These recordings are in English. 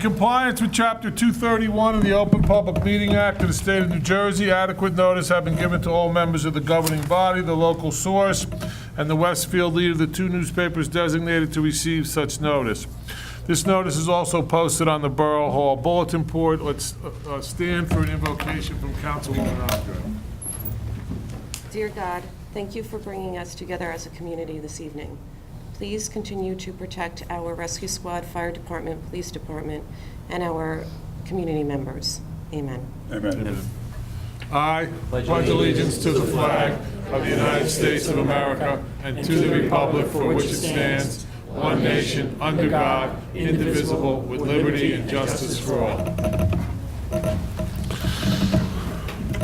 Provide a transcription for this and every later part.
compliance with Chapter 231 of the Open Public Meeting Act of the State of New Jersey, adequate notice have been given to all members of the governing body, the local source, and the Westfield Leader, the two newspapers designated to receive such notice. This notice is also posted on the Borough Hall Bulletin Board. Let's stand for an invocation from Councilwoman Andre. Dear God, thank you for bringing us together as a community this evening. Please continue to protect our rescue squad, fire department, police department, and our community members. Amen. Amen. I pledge allegiance to the flag of the United States of America and to the republic for which it stands, one nation, under God, indivisible, with liberty and justice for all.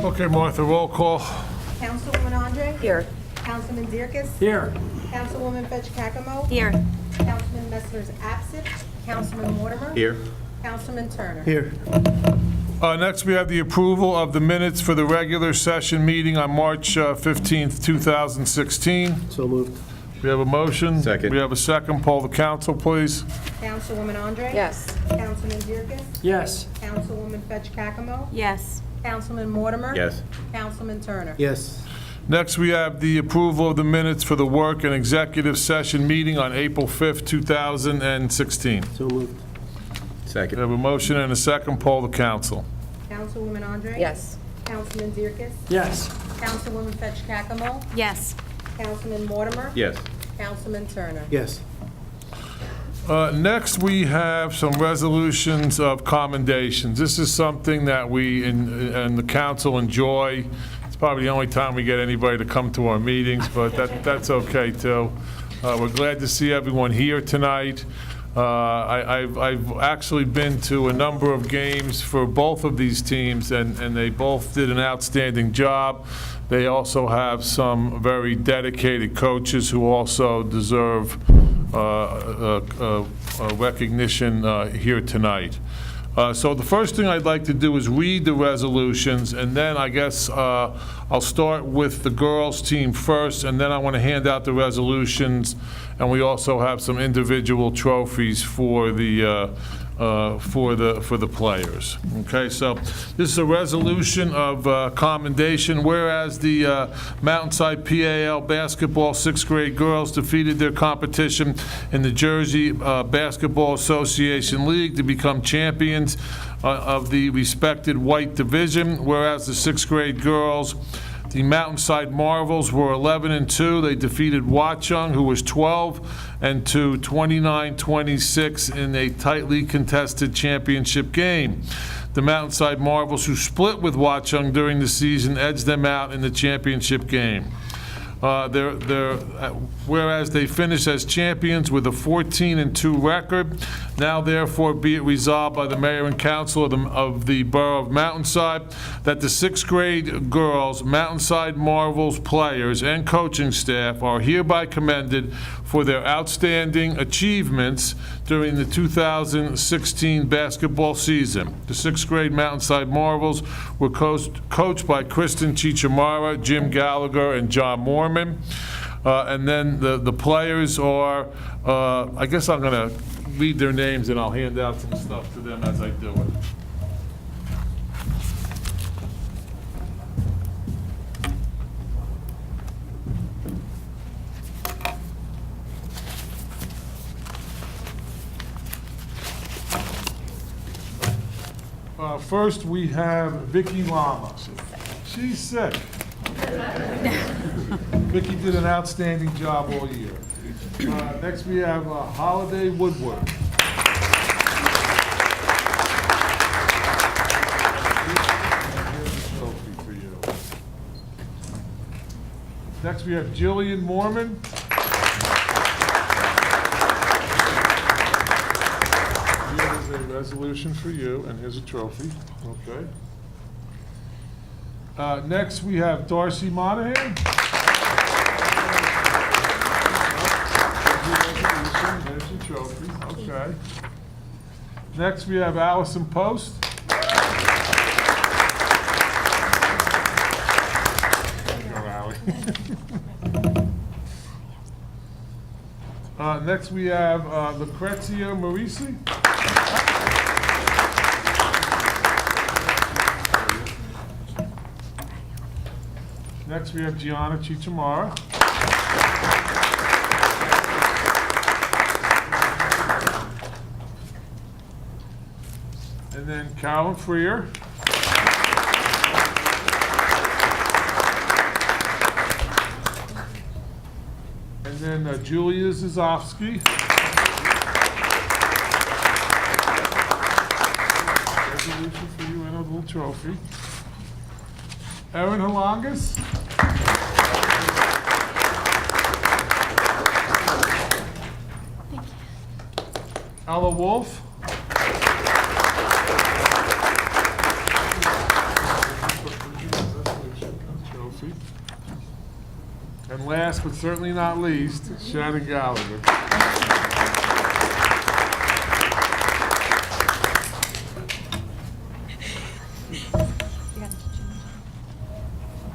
Okay, Martha, roll call. Councilwoman Andre? Here. Councilman Zierkes? Here. Councilwoman Fetch-Kakamo? Here. Councilman Messner's absent. Councilman Mortimer? Here. Councilman Turner? Here. Next, we have the approval of the minutes for the regular session meeting on March 15th, 2016. So moved. We have a motion. Second. We have a second. Poll the council, please. Councilwoman Andre? Yes. Councilman Zierkes? Yes. Councilwoman Fetch-Kakamo? Yes. Councilman Mortimer? Yes. Councilman Turner? Yes. Next, we have the approval of the minutes for the work and executive session meeting on April 5th, 2016. So moved. We Second. have a motion and a second. Poll the council. Councilwoman Andre? Yes. Councilman Zierkes? Yes. Councilwoman Fetch-Kakamo? Yes. Councilman Mortimer? Yes. Councilman Turner? Yes. Next, we have some resolutions of commendations. This is something that we and the council enjoy. It's probably the only time we get anybody to come to our meetings, but that's okay, too. We're glad to see everyone here tonight. I've actually been to a number of games for both of these teams, and they both did an outstanding job. They also have some very dedicated coaches who also deserve recognition here tonight. So the first thing I'd like to do is read the resolutions, and then I guess I'll start with the girls' team first, and then I want to hand out the resolutions, and we also have some individual trophies for the players. Okay, so this is a resolution of commendation. Whereas the Mountainside PAL basketball 6th grade girls defeated their competition in the Jersey Basketball Association League to become champions of the respected white division. Whereas the 6th grade girls, the Mountainside Marvels, were 11-2. They defeated Watchung, who was 12-2, 29-26 in a tightly contested championship game. The Mountainside Marvels, who split with Watchung during the season, edged them out in the championship game. Whereas they finished as champions with a 14-2 record, now therefore be it resolved by the mayor and council of the borough of Mountainside that the 6th grade girls, Mountainside Marvels players and coaching staff are hereby commended for their outstanding achievements during the 2016 basketball season. The 6th grade Mountainside Marvels were coached by Kristen Chichamara, Jim Gallagher, and John Mormon. And then the players are, I guess I'm going to read their names and I'll hand out some stuff to them as I do it. First, we have Vicky Lama. She's sick. Vicky did an outstanding job all year. Next, we have Holiday Woodward. Here's a trophy for you. Next, we have Jillian Mormon. Here's a resolution for you, and here's a trophy. Okay. Next, we have Darcy Monahan. There's your trophy. Okay. Next, we have Allison Post. There you go, Allie. Next, we have Lucrezia Marisi. Next, we have Gianna Chichamara. And then Carolyn Freer. And then Julia Zizowski. Resolution for you and a little trophy. Erin Halangas. Ella Wolf. Trophy. And last but certainly not least, Shannon Gallagher.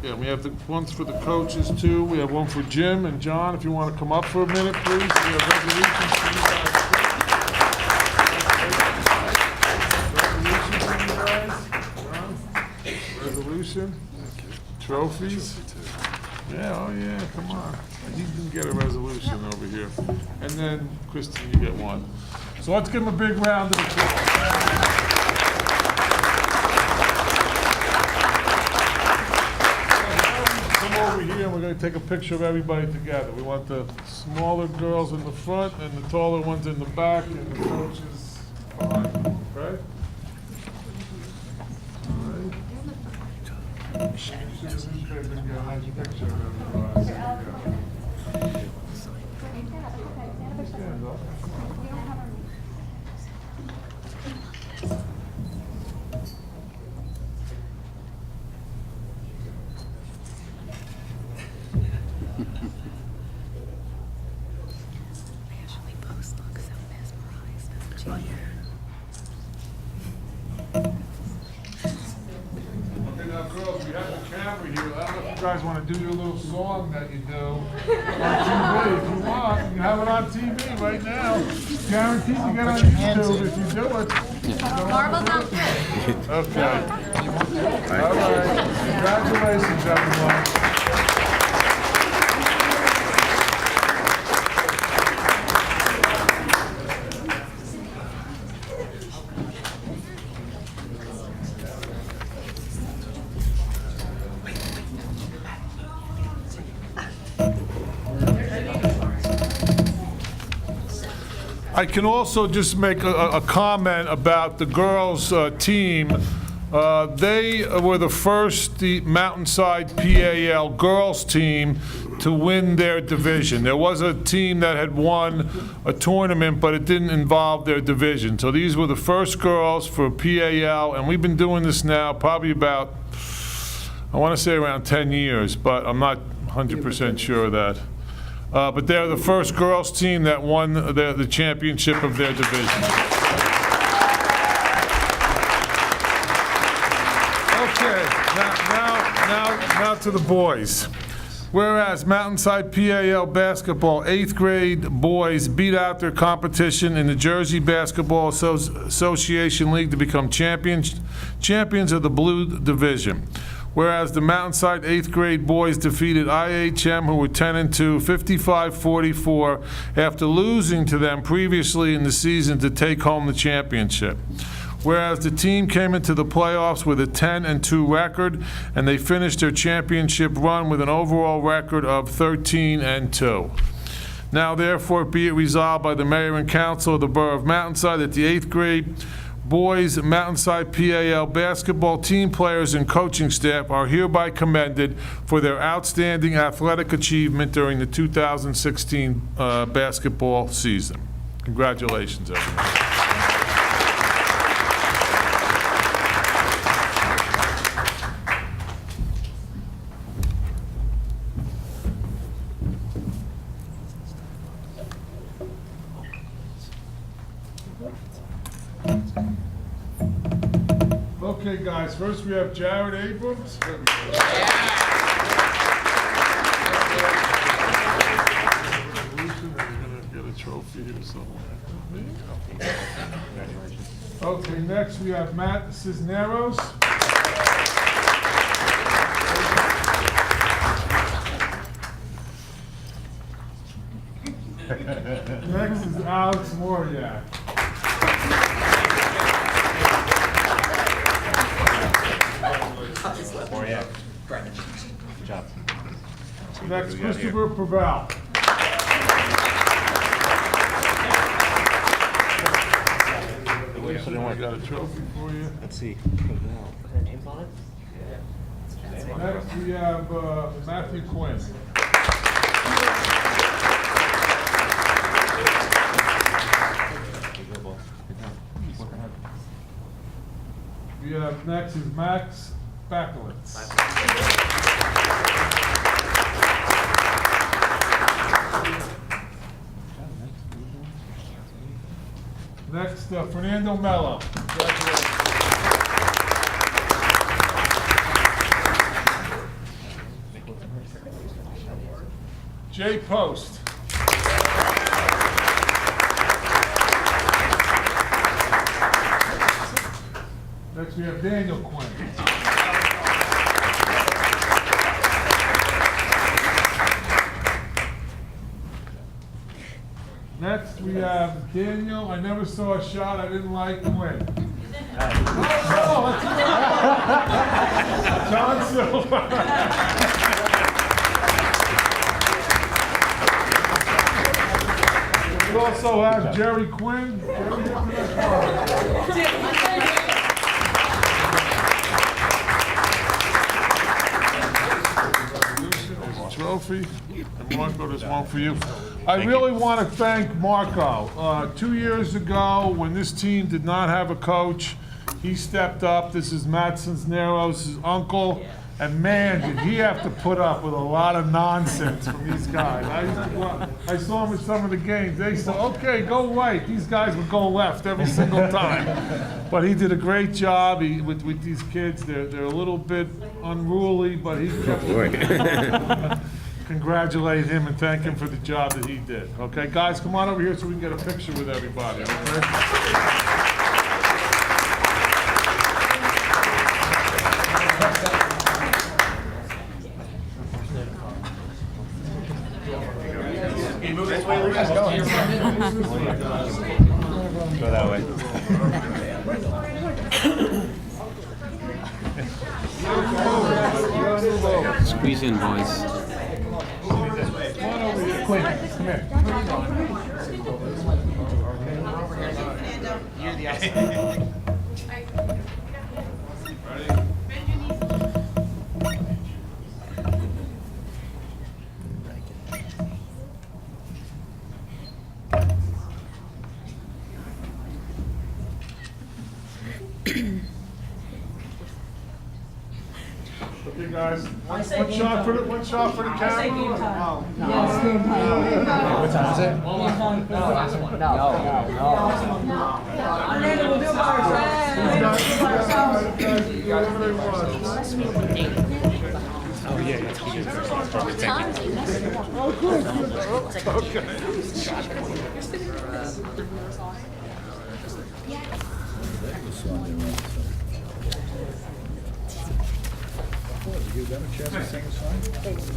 Yeah, we have the ones for the coaches too. We have one for Jim and John, if you want to come up for a minute, please. We have resolutions for you guys. Resolution, trophies. Yeah, oh yeah, come on. You can get a resolution over here. And then, Kristen, you get one. So let's give them a big round of applause. Come over here, and we're going to take a picture of everybody together. We want the smaller girls in the front and the taller ones in the back, and the coaches behind, okay? You guys want to do your little song that you do on TV. If you want, you can have it on TV right now. Guaranteed you get on YouTube if you do it. Marbles up. Okay. All right. Congratulations, everyone. I can also just make a comment about the girls' team. They were the first Mountainside PAL girls team to win their division. There was a team that had won a tournament, but it didn't involve their division. So these were the first girls for PAL, and we've been doing this now probably about, I want to say around 10 years, but I'm not 100% sure of that. But they're the first girls team that won the championship of their division. Okay, now to the boys. Whereas Mountainside PAL basketball 8th grade boys beat out their competition in the Jersey Basketball Association League to become champions of the blue division. Whereas the Mountainside 8th grade boys defeated IHM, who were 10-2, 55-44, after losing to them previously in the season to take home the championship. Whereas the team came into the playoffs with a 10-2 record, and they finished their championship run with an overall record of 13-2. Now therefore be it resolved by the Mayor and Council of the Borough of Mountainside that the 8th grade boys Mountainside PAL basketball team players and coaching staff are hereby commended for their outstanding athletic achievement during the 2016 basketball season. Congratulations, everyone. Okay, guys, first we have Jared Abrams. Get a trophy here somewhere. Okay, next we have Matt Cisneros. Next is Alex Moriak. Good job. Next, Christopher Preval. I got a trophy for you. Let's see. Next, we have Matthew Quinn. We have next is Max Bakalitz. Next, Fernando Mello. Jay Post. Next, we have Daniel Quinn. Next, we have Daniel. I never saw a shot I didn't like Quinn. John Silver. We also have Jerry Quinn. Jerry, get to that card. Trophy. And Marco, there's one for you. I really want to thank Marco. 2 years ago, when this team did not have a coach, he stepped up. This is Matt Cisneros' uncle. And man, did he have to put up with a lot of nonsense from these guys. I saw him at some of the games. They said, okay, go right. These guys would go left every single time. But he did a great job with these kids. They're a little bit unruly, but he kept congratulate him and thank him for the job that he did. Okay, guys, come on over here so we can get a picture with everybody, okay? Go that way. Squeeze in, boys. Quinn, come here. You're the outside. Okay, guys, one shot for the camera. What time is it? Oh, yeah, that's good. Thank you.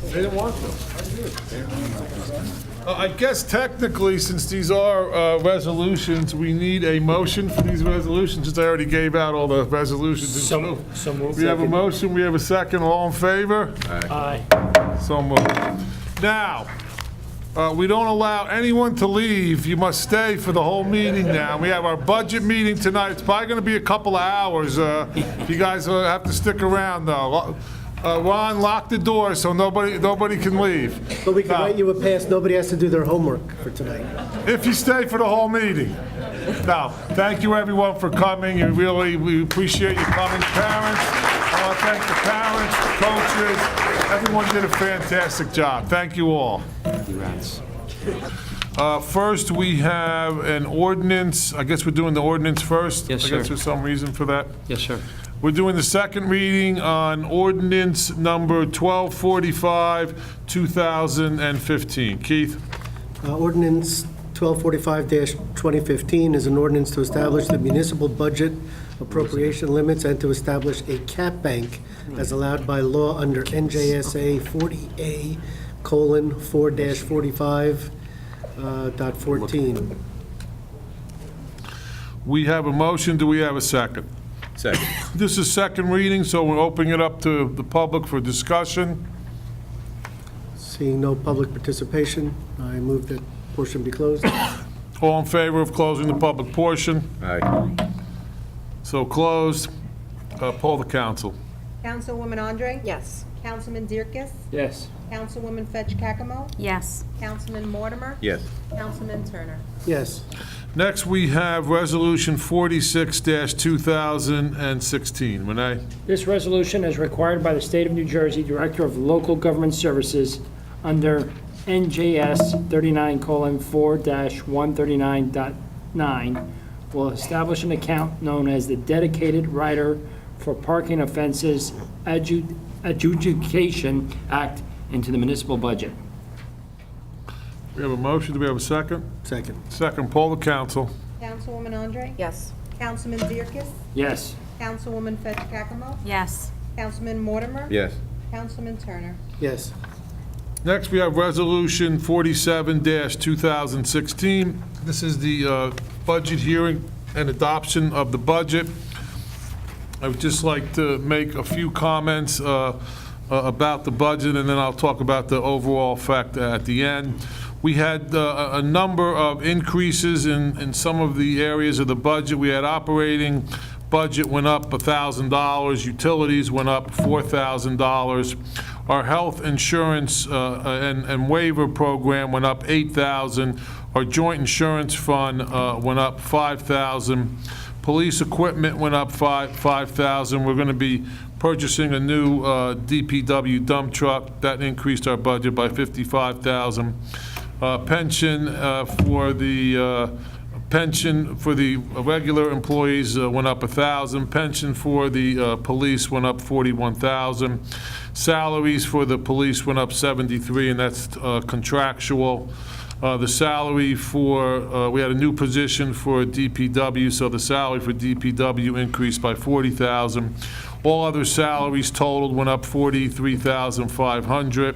They didn't want to. I guess technically, since these are resolutions, we need a motion for these resolutions, since I already gave out all the resolutions. So moved. We have a motion, we have a second, all in favor? Aye. So moved. Now, we don't allow anyone to leave. You must stay for the whole meeting now. We have our budget meeting tonight. It's probably going to be a couple of hours. You guys have to stick around, though. Ron, lock the door so nobody can leave. But we can write you a pass, nobody has to do their homework for tonight. If you stay for the whole meeting. Now, thank you everyone for coming. We appreciate you coming. Parents, I want to thank the parents, the coaches. Everyone did a fantastic job. Thank you all. Congrats. First, we have an ordinance. I guess we're doing the ordinance first. Yes, I guess sir. there's some reason for that. Yes, sir. We're doing the second reading on ordinance number 1245, 2015. Keith? Ordinance 1245-2015 is an ordinance to establish the municipal budget appropriation limits and to establish a cap bank as allowed by law under NJSA 40A:4-45. dot 14. We have a motion, do we have a second? Second. This is second reading, so we're opening it up to the public for discussion. Seeing no public participation, I move that portion be closed. All in favor of closing the public portion? Aye. So closed. Poll the council. Councilwoman Andre? Yes. Councilman Zierkis? Yes. Councilwoman Fetch Cackamo? Yes. Councilman Mortimer? Yes. Councilman Turner? Yes. Next, we have Resolution 46-2016. Renee? This resolution is required by the State of New Jersey Director of Local Government Services under NJS 39:4-139.9 will establish an account known as the Dedicated Rider for Parking Offenses Adjudication Act into the municipal budget. We have a motion, do we have a second? Second. Second, poll the council. Councilwoman Andre? Yes. Councilman Zierkis? Yes. Councilwoman Fetch Cackamo? Yes. Councilman Mortimer? Yes. Councilman Turner? Yes. Next, we have Resolution 47-2016. This is the budget hearing and adoption of the budget. I would just like to make a few comments about the budget, and then I'll talk about the overall effect at the end. We had a number of increases in some of the areas of the budget. We had operating budget went up $1,000, utilities went up $4,000. Our health insurance and waiver program went up $8,000. Our joint insurance fund went up $5,000. Police equipment went up $5,000. We're going to be purchasing a new DPW dump truck. That increased our budget by $55,000. Pension for the regular employees went up $1,000. Pension for the police went up $41,000. Salaries for the police went up $73,000, and that's contractual. The salary for, we had a new position for DPW, so the salary for DPW increased by $40,000. All other salaries totaled went up $43,500.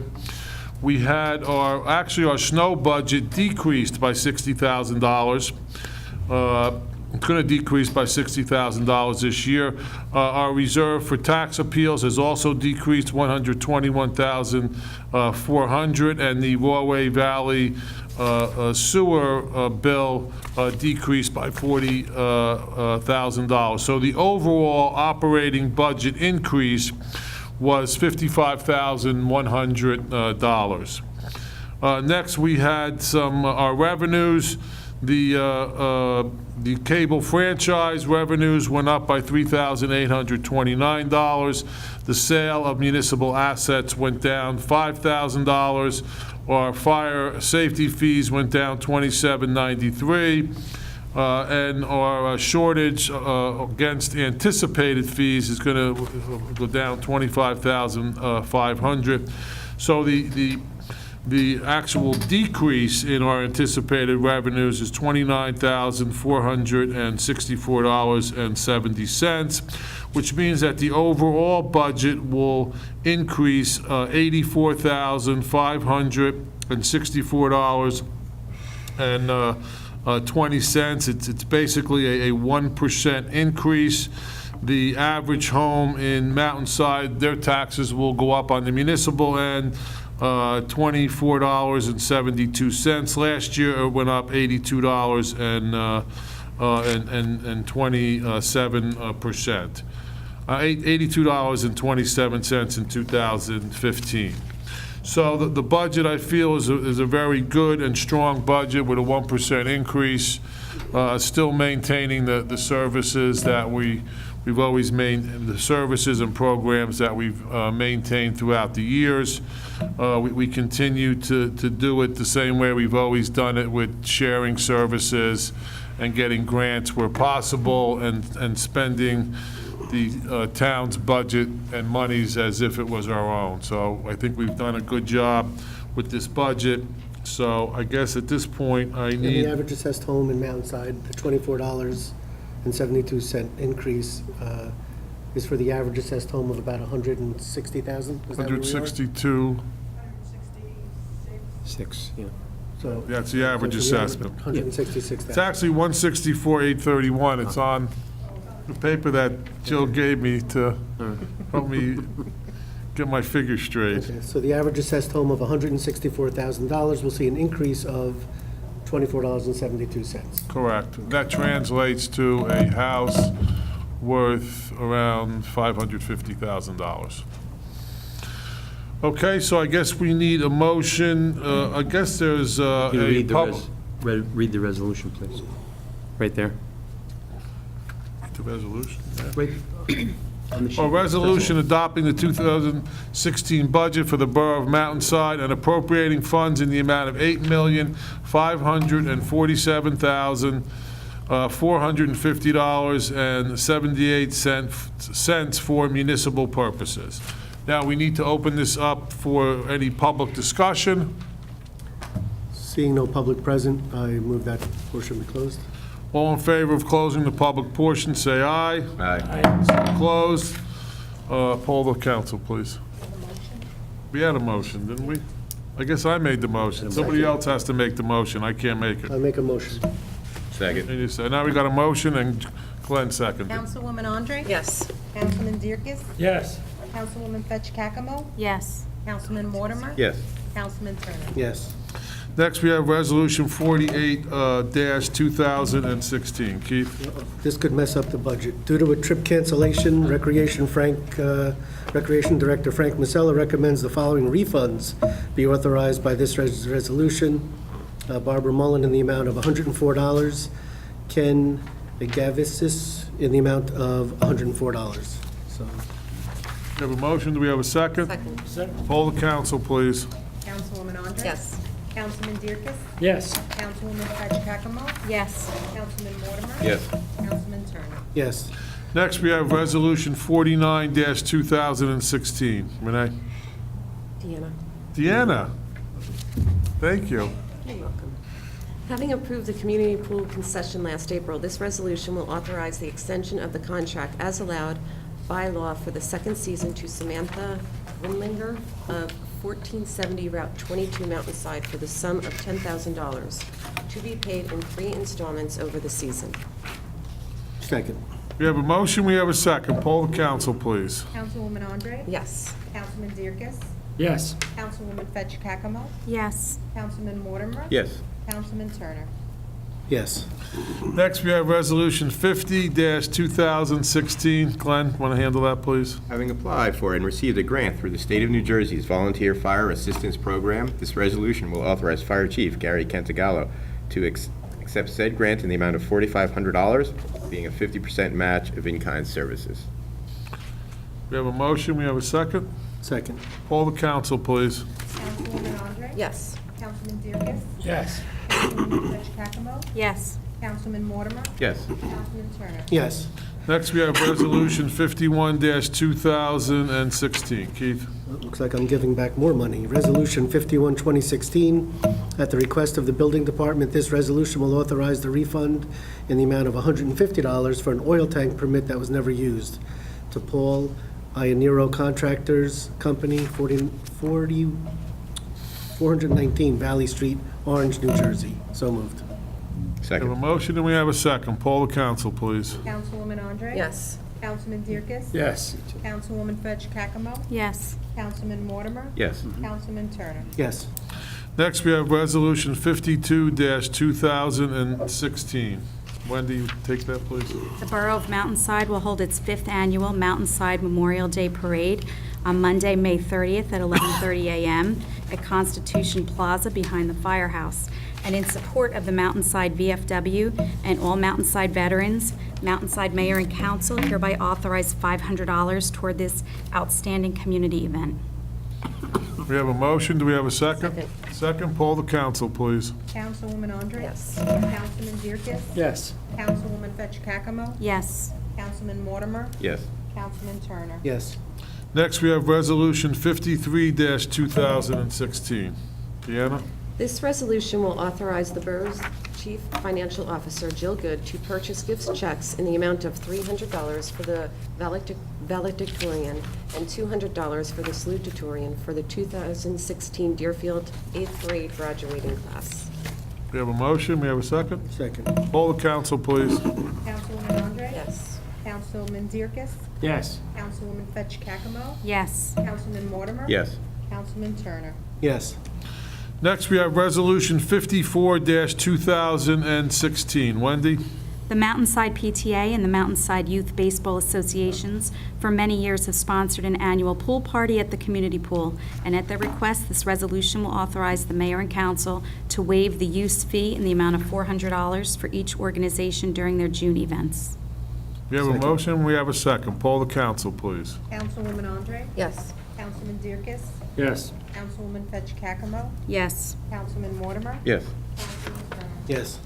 We had our snow budget decreased by $60,000. It's going to decrease by $60,000 this year. Our reserve for tax appeals has also decreased $121,400, and the Rawway Valley sewer bill decreased by $40,000. So the overall operating budget increase was $55,100. Next, we had our revenues. The cable franchise revenues went up by $3,829. The sale of municipal assets went down $5,000. Our fire safety fees went down $27.93. And our shortage against anticipated fees is going to go down $25,500. So the actual decrease in our anticipated revenues is $29,464.70, which means that the overall budget will increase $84,564.20. It's basically a 1% increase. The average home in Mountainside, their taxes will go up on the municipal end $24.72. Last year it went up $82.27%. $82.27 in 2015. So the budget, I feel, is a very good and strong budget with a 1% increase, still maintaining the services that we've always maintained, the services and programs that we've maintained throughout the years. We continue to do it the same way we've always done it, with sharing services and getting grants where possible, and spending the town's budget and monies as if it was our own. So I think we've done a good job with this budget. So I guess at this point, I And need... the average assessed home in Mountainside, the $24.72 increase is for the average assessed home of about $160,000? Is that where we are? 162, 6, yeah. So That's the average assessment. It's 166,000. actually 164,831. It's on the paper that Jill gave me to help me get my figures straight. Okay, so the average assessed home of $164,000 will see an increase of $24.72. Correct. That translates to a house worth around $550,000. Okay, so I guess we need a motion. I guess there's Can you a read the public. read the resolution, please? Right there. The resolution? Right on the sheet. A resolution adopting the 2016 budget for the Borough of Mountainside and appropriating funds in the amount of $8,547,450.78 for municipal purposes. Now, we need to open this up for any public discussion. Seeing no public present, I move that portion be closed. All in favor of closing the public portion, say aye. Aye. Closed. Poll the council, please. We had a motion, didn't we? I guess I made the motion. Somebody else has to make the motion. I can't make it. I make a motion. Second. And you said, now we got a motion and Glenn seconded. Councilwoman Andre? Yes. Councilman Dierkes? Yes. Councilwoman Fetch Cackamo? Yes. Councilman Mortimer? Yes. Councilman Turner? Yes. Next, we have Resolution 48-2016. Keith? This could mess up the budget. Due to a trip cancellation, Recreation Director Frank Masella recommends the following refunds be authorized by this resolution. Barbara Mullen in the amount of $104. Ken Agavisis in the amount of $104. So, We have a motion. Do we have a second? Second. Poll the council, please. Councilwoman Andre? Yes. Councilman Dierkes? Yes. Councilwoman Fetch Cackamo? Yes. Councilman Mortimer? Yes. Councilman Turner? yes. Next, we have Resolution 49-2016. Renee? Deanna. Deanna? Thank you. You're welcome. Having approved the community pool concession last April, this resolution will authorize the extension of the contract as allowed by law for the second season to Samantha Winlinger of 1470 Route 22 Mountainside for the sum of $10,000 to be paid in 3 installments over the season. Second. We have a motion. We have a second. Poll the council, please. Councilwoman Andre? Yes. Councilman Dierkes? Yes. Councilwoman Fetch Cackamo? Yes. Councilman Mortimer? Yes. Councilman Turner? Yes. Next, we have Resolution 50-2016. Glenn, want to handle that, please? Having applied for and received a grant through the State of New Jersey's Volunteer Fire Assistance Program, this resolution will authorize Fire Chief Gary Cantagallo to accept said grant in the amount of $4,500, being a 50% match of in-kind services. We have a motion. We have a second. Second. Poll the council, please. Councilwoman Andre? Yes. Councilman Dierkes? Yes. Councilwoman Fetch Cackamo? Yes. Councilman Mortimer? Yes. Councilman Turner? Yes. Next, we have Resolution 51-2016. Keith? Looks like I'm giving back more money. Resolution 51, 2016. At the request of the Building Department, this resolution will authorize the refund in the amount of $150 for an oil tank permit that was never used to Paul Ionero Contractors Company, 419 Valley Street, Orange, New Jersey. So moved. We have a Second. motion and we have a second. Poll the council, please. Councilwoman Andre? Yes. Councilman Dierkes? Yes. Councilwoman Fetch Cackamo? Yes. Councilman Mortimer? Yes. Councilman Turner? Yes. Next, we have Resolution 52-2016. Wendy, you take that, please. The Borough of Mountainside will hold its 5th annual Mountainside Memorial Day Parade on Monday, May 30th at 11:30 a.m. at Constitution Plaza behind the firehouse. And in support of the Mountainside VFW and all Mountainside veterans, Mountainside Mayor and Council hereby authorize $500 toward this outstanding community event. We have a motion. Do we have a second? Second. Second. Poll the council, please. Councilwoman Andre? Yes. Councilman Dierkes? Yes. Councilwoman Fetch Cackamo? Yes. Councilman Mortimer? Yes. Councilman Turner? Yes. Next, we have Resolution 53-2016. Deanna? This resolution will authorize the borough's chief financial officer, Jill Good, to purchase gifts checks in the amount of $300 for the valedictorian and $200 for the salutatorian for the 2016 Deerfield 8th grade graduating class. We have a motion, we have a second? Second. Poll the council, please. Councilwoman Andre? Yes. Councilman Zierke? Yes. Councilwoman Fetch Caccamo? Yes. Councilman Mortimer? Yes. Councilman Turner? Yes. Next, we have Resolution 54-2016. Wendy? The Mountainside PTA and the Mountainside Youth Baseball Associations for many years have sponsored an annual pool party at the community pool, and at their request, this resolution will authorize the mayor and council to waive the use fee in the amount of $400 for each organization during their June events. We have a motion, we have a second. Poll the council, please. Councilwoman Andre? Yes. Councilman Zierke? Yes. Councilwoman Fetch Caccamo? Yes. Councilman Mortimer? Yes. Councilman Turner? Yes.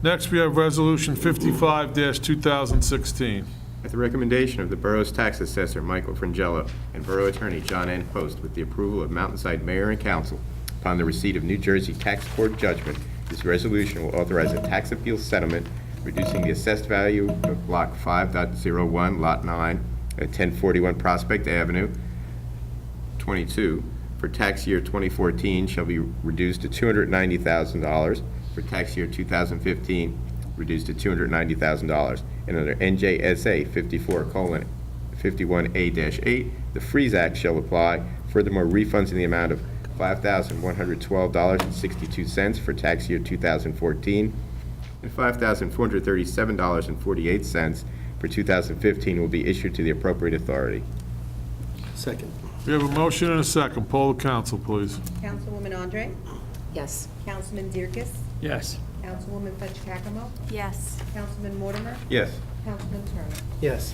Next, we have Resolution 55-2016. At the recommendation of the borough's tax assessor, Michael Frangello, and borough attorney, John N. Post, with the approval of Mountainside Mayor and Council, upon the receipt of New Jersey Tax Court judgment, this resolution will authorize a tax appeal settlement reducing the assessed value of Block 5.01, Lot 9, at 1041 Prospect Avenue, 22, for tax year 2014 shall be reduced to $290,000, for tax year 2015 reduced to $290,000. And under NJSA 54:51A-8, the Freeze Act shall apply. Furthermore, refunds in the amount of $5,112.62 for tax year 2014 and $5,437.48 for 2015 will be issued to the appropriate authority. Second. We have a motion and a second. Poll the council, please. Councilwoman Andre? Yes. Councilman Zierke? Yes. Councilwoman Fetch Caccamo? Yes. Councilman Mortimer? Yes. Councilman Turner? Yes.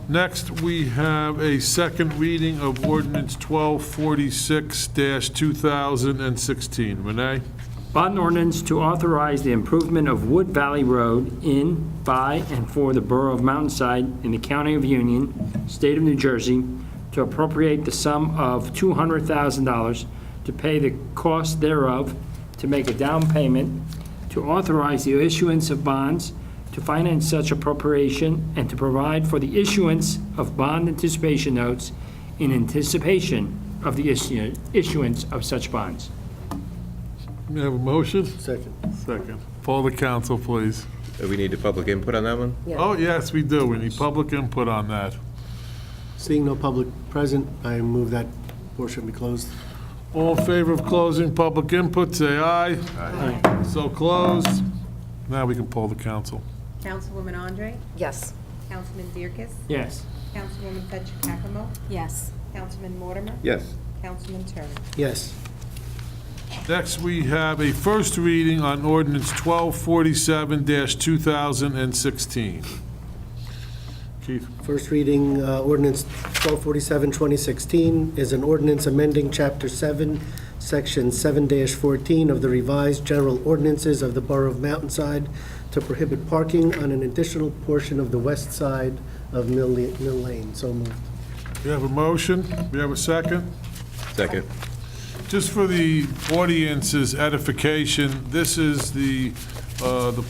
Next, we have a second reading of Ordinance 1246-2016. Renee? Bond ordinance to authorize the improvement of Wood Valley Road in, by, and for the Borough of Mountainside in the County of Union, State of New Jersey, to appropriate the sum of $200,000 to pay the cost thereof, to make a down payment, to authorize the issuance of bonds, to finance such appropriation, and to provide for the issuance of bond anticipation notes in anticipation of the issuance of such bonds. We have a motion? Second. Second. Poll the council, please. Do we need the public input on that one? Yeah. Oh, yes, we do. We need public input on that. Seeing no public present, I move that portion be closed. All in favor of closing public input, say aye. Aye. So closed. Now we can poll the council. Councilwoman Andre? Yes. Councilman Zierke? Yes. Councilwoman Fetch Caccamo? Yes. Councilman Mortimer? Yes. Councilman Turner? Yes. Next, we have a first reading on ordinance 1247-2016. Keith? First reading, ordinance 1247, 2016, is an ordinance amending Chapter 7, Section 7-14 of the revised general ordinances of the Borough of Mountainside to prohibit parking on an additional portion of the west side of Mill Lane. So moved. We have a motion. We have a second. Second. Just for the audience's edification, this is the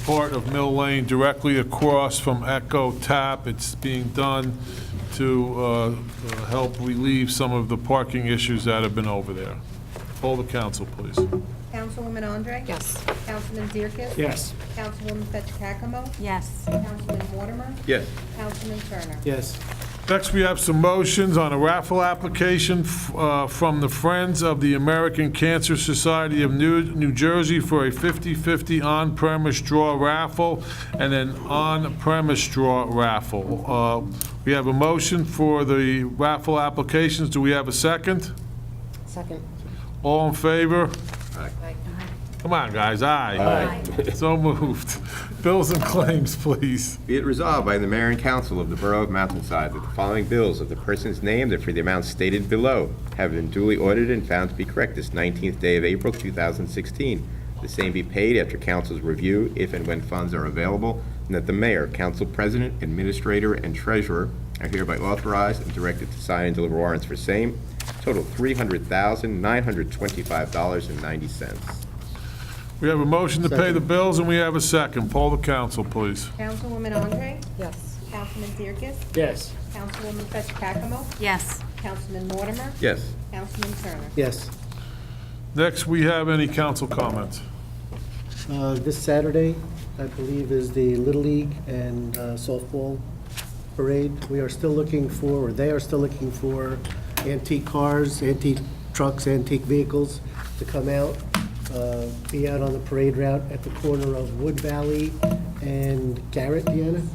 part of Mill Lane directly across from Echo Tap. It's being done to help relieve some of the parking issues that have been over there. Poll the council, please. Councilwoman Andre? Yes. Councilman Zierke? Yes. Councilwoman Fetch Caccamo? Yes. Councilman Mortimer? Yes. Councilman Turner? Yes. Next, we have some motions on a raffle application from the Friends of the American Cancer Society of New Jersey for a 50/50 on-premise draw raffle and an on-premise draw raffle. We have a motion for the raffle applications. Do we have a second? Second. All in favor? Aye. Come on, guys, aye. So moved. Bills and claims, please. Be it resolved by the mayor and council of the Borough of Mountainside that the following bills of the persons named and for the amounts stated below have been duly audited and found to be correct this 19th day of April 2016. The same be paid after council's review if and when funds are available, and that the mayor, council president, administrator, and treasurer are hereby authorized and directed to sign and deliver warrants for same. Total $300,925.90. We have a motion to pay the bills, and we have a second. Poll the council, please. Councilwoman Andre? Yes. Councilman Zierke? Yes. Councilwoman Fetch-Giacomo, Yes. Councilman Mortimer, Yes. Councilman Turner. Yes. Next, we have any council comments? This Saturday, I believe, is the Little League and softball parade. We are still looking for, or they are still looking for antique cars, antique trucks, antique vehicles to come out, be out on the parade route at the corner of Wood Valley and Garrett, Deanna,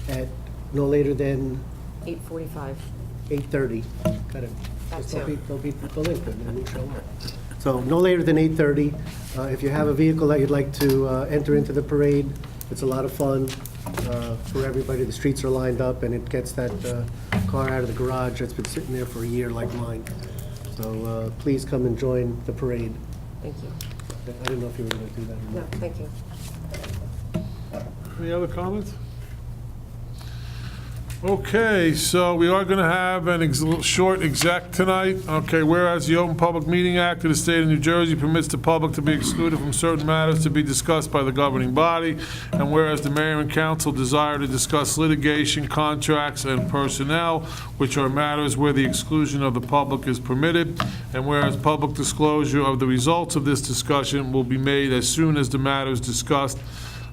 at no later than 8:45. 8:30. Gotta- That's They'll be delinquent and we'll show up. So no later than 8:30. If you have a vehicle that you'd like to enter into the parade, it's a lot of fun for everybody. The streets are lined up and it gets that car out of the garage that's been sitting there for a year like mine. So please come and join the parade. Thank you. I didn't know if you were going to do that or No, not. thank you. Any other comments? Okay, so we are going to have a short exec tonight. Okay, whereas the Open Public Meeting Act of the State of New Jersey permits the public to be excluded from certain matters to be discussed by the governing body, and whereas the mayor and council desire to discuss litigation, contracts, and personnel, which are matters where the exclusion of the public is permitted, and whereas public disclosure of the results of this discussion will be made as soon as the matters discussed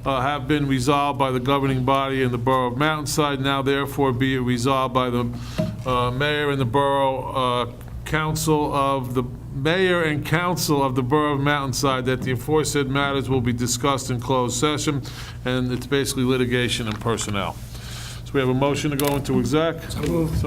have been resolved by the governing body in the Borough of Mountainside. Now therefore be it resolved by the mayor and the Borough Council of the Mayor and Council of the Borough of Mountainside that the aforesaid matters will be discussed in closed session, and it's basically litigation and personnel. So we have a motion to go into exec. So moved.